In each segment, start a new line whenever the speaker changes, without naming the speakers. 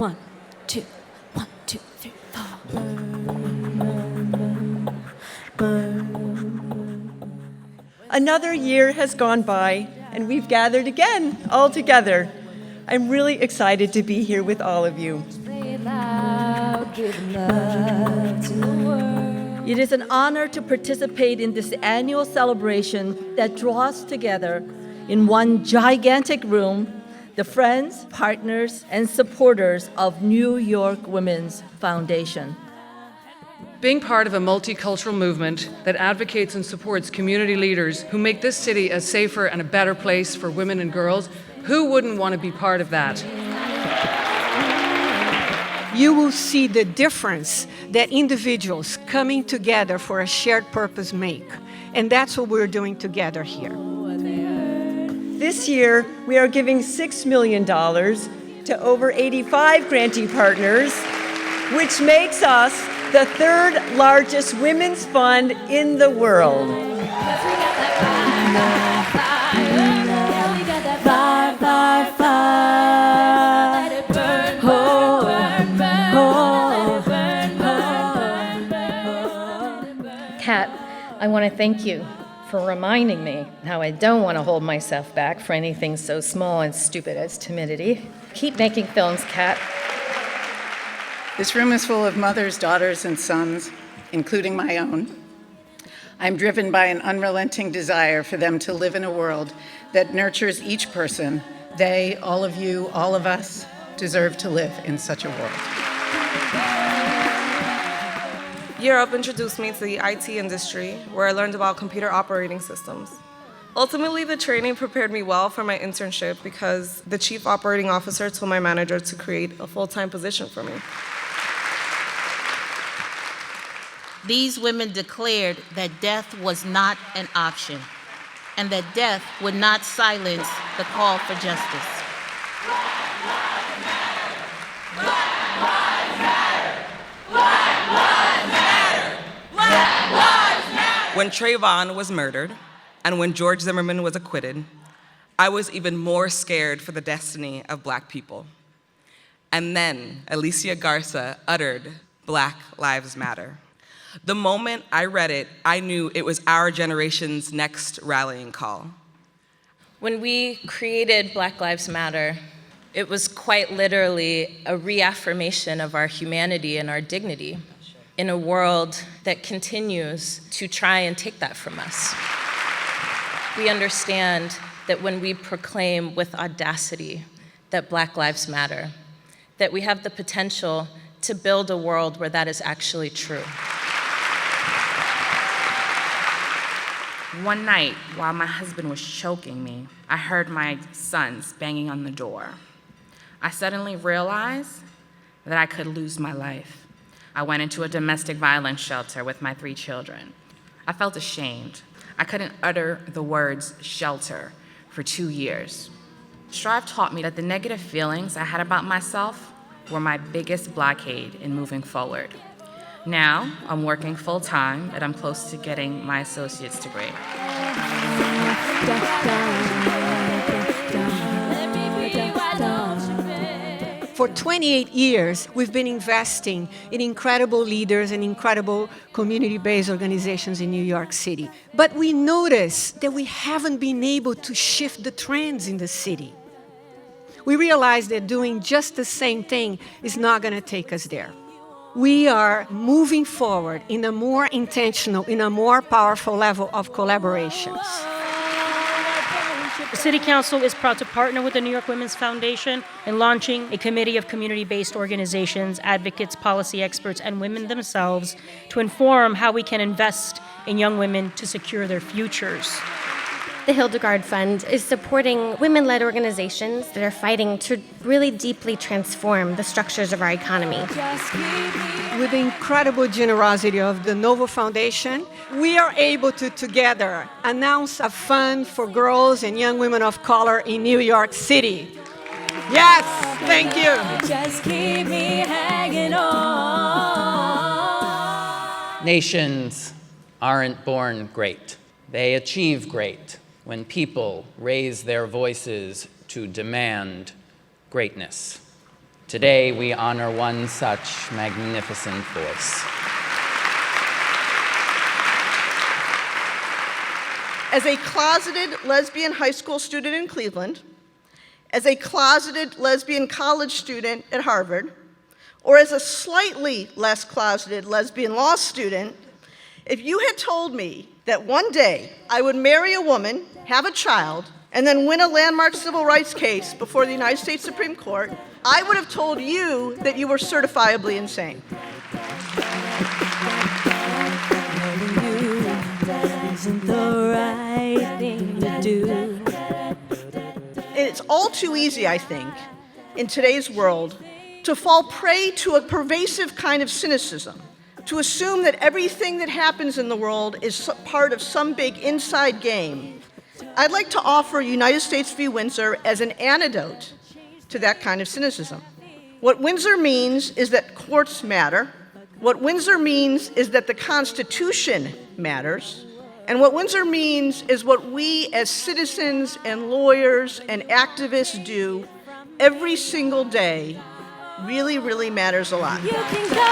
1, 2, 1, 2, 3, 4.
Another year has gone by, and we've gathered again, all together. I'm really excited to be here with all of you.
It is an honor to participate in this annual celebration that draws together in one gigantic room the friends, partners, and supporters of New York Women's Foundation.
Being part of a multicultural movement that advocates and supports community leaders who make this city a safer and a better place for women and girls, who wouldn't want to be part of that?
You will see the difference that individuals coming together for a shared purpose make. And that's what we're doing together here.
This year, we are giving $6 million to over 85 grantee partners, which makes us the third largest women's fund in the world.
Kat, I want to thank you for reminding me how I don't want to hold myself back for anything so small and stupid as timidity. Keep making films, Kat.
This room is full of mothers, daughters, and sons, including my own. I'm driven by an unrelenting desire for them to live in a world that nurtures each person. They, all of you, all of us, deserve to live in such a world.
Europe introduced me to the IT industry, where I learned about computer operating systems. Ultimately, the training prepared me well for my internship because the chief operating officer told my manager to create a full-time position for me.
These women declared that death was not an option, and that death would not silence the call for justice.
When Trayvon was murdered, and when George Zimmerman was acquitted, I was even more scared for the destiny of Black people. And then Alicia Garza uttered, "Black Lives Matter." The moment I read it, I knew it was our generation's next rallying call.
When we created Black Lives Matter, it was quite literally a reaffirmation of our humanity and our dignity in a world that continues to try and take that from us. We understand that when we proclaim with audacity that Black Lives Matter, that we have the potential to build a world where that is actually true.
One night, while my husband was choking me, I heard my sons banging on the door. I suddenly realized that I could lose my life. I went into a domestic violence shelter with my 3 children. I felt ashamed. I couldn't utter the words shelter for 2 years. Strive taught me that the negative feelings I had about myself were my biggest blockade in moving forward. Now, I'm working full-time and I'm close to getting my associate's degree.
For 28 years, we've been investing in incredible leaders and incredible community-based organizations in New York City. But we notice that we haven't been able to shift the trends in the city. We realize that doing just the same thing is not going to take us there. We are moving forward in a more intentional, in a more powerful level of collaborations.
The City Council is proud to partner with the New York Women's Foundation in launching a committee of community-based organizations, advocates, policy experts, and women themselves to inform how we can invest in young women to secure their futures.
The Hildegard Fund is supporting women-led organizations that are fighting to really deeply transform the structures of our economy.
With the incredible generosity of the Novo Foundation, we are able to together announce a fund for girls and young women of color in New York City. Yes, thank you.
Just keep me hanging on.
Nations aren't born great. They achieve great when people raise their voices to demand greatness. Today, we honor one such magnificent voice.
As a closeted lesbian high school student in Cleveland, as a closeted lesbian college student at Harvard, or as a slightly less closeted lesbian law student, if you had told me that one day I would marry a woman, have a child, and then win a landmark civil rights case before the United States Supreme Court, I would have told you that you were certifiably insane.
Isn't the right thing to do.
It's all too easy, I think, in today's world, to fall prey to a pervasive kind of cynicism, to assume that everything that happens in the world is part of some big inside game. I'd like to offer United States v. Windsor as an antidote to that kind of cynicism. What Windsor means is that courts matter. What Windsor means is that the Constitution matters. And what Windsor means is what we as citizens and lawyers and activists do every single day really, really matters a lot.
You can go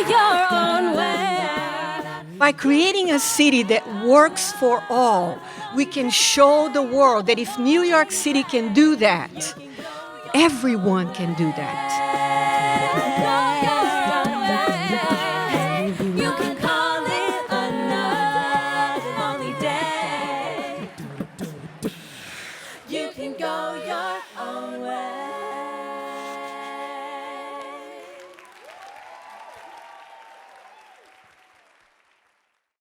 your own way.
By creating a city that works for all, we can show the world that if New York City can do that, everyone can do that.